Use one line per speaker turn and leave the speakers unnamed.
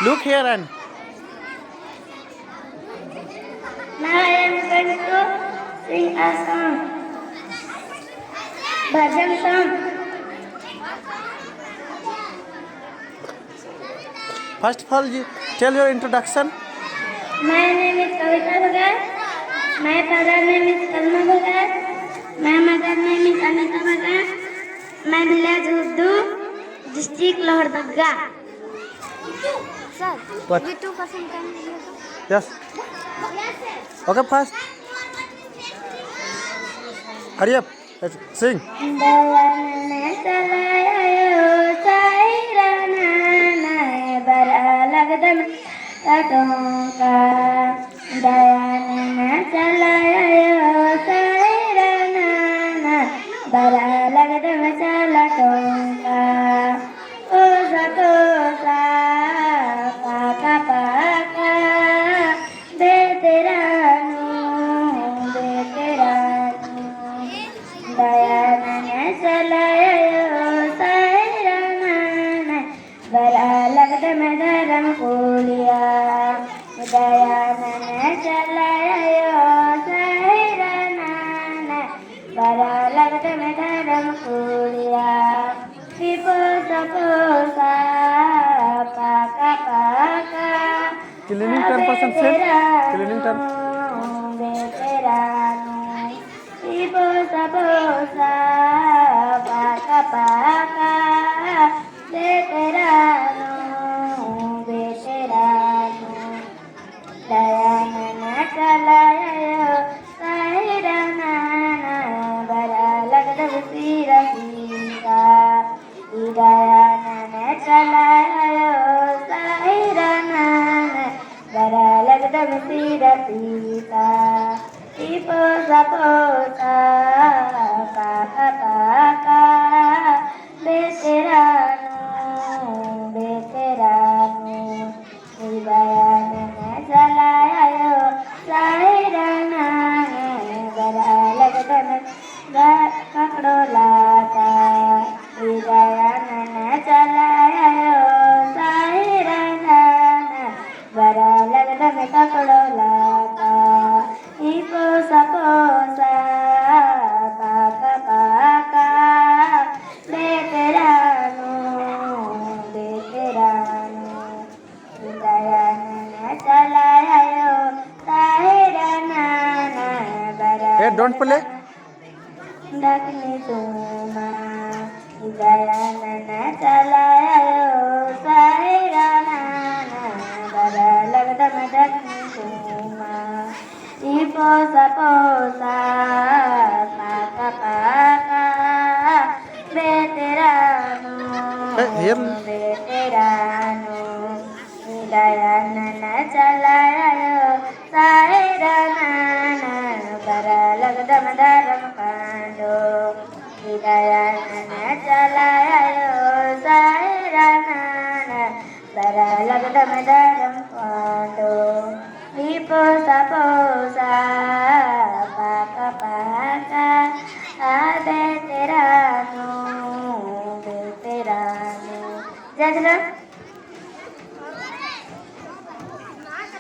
Look here and
Now I am going to sing a song. Bhajan song.
first of all, you tell your introduction.
My name is Kavita Bhagat. My father name is Kalma Bhagat. My mother name is Anita Bhagat. My village Urdu, district Lohardaga.
Sir,
What?
we 2% can hear.
Yes. Okay, fast. Hurry up. Let's sing.
Dayanana chalayo sairana nae bara lagdam tatonka. Dayanana chalayo sairana nae bara lagdam chalatonka. Oza toza paka paka veterano veterano. Dayanana chalayo sairana bara lagdam dharam kuliya. Dayanana chalayo sairana bara lagdam dharam kuliya. Piposa posa paka paka
Cleaning 10% sing. Cleaning 10.
veterano. Piposa posa paka paka veterano veterano. Dayanana chalayo sairana bara lagdam sira sira. Dayanana chalayo sairana bara lagdam sira sita. Piposa posa paka paka veterano veterano. Dayanana chalayo sairana bara lagdam pakdo lata. Dayanana chalayo sairana bara lagdam pakdo lata. Piposa posa paka paka veterano veterano. Dayanana chalayo sairana bara
Hey, don't play.
dakni tuma. Dayanana chalayo sairana bara lagdam dakni tuma. Piposa posa paka paka veterano
Hey, here.
veterano. Dayanana chalayo sairana bara lagdam dharam kando. Dayanana chalayo sairana bara lagdam dharam kando. Piposa posa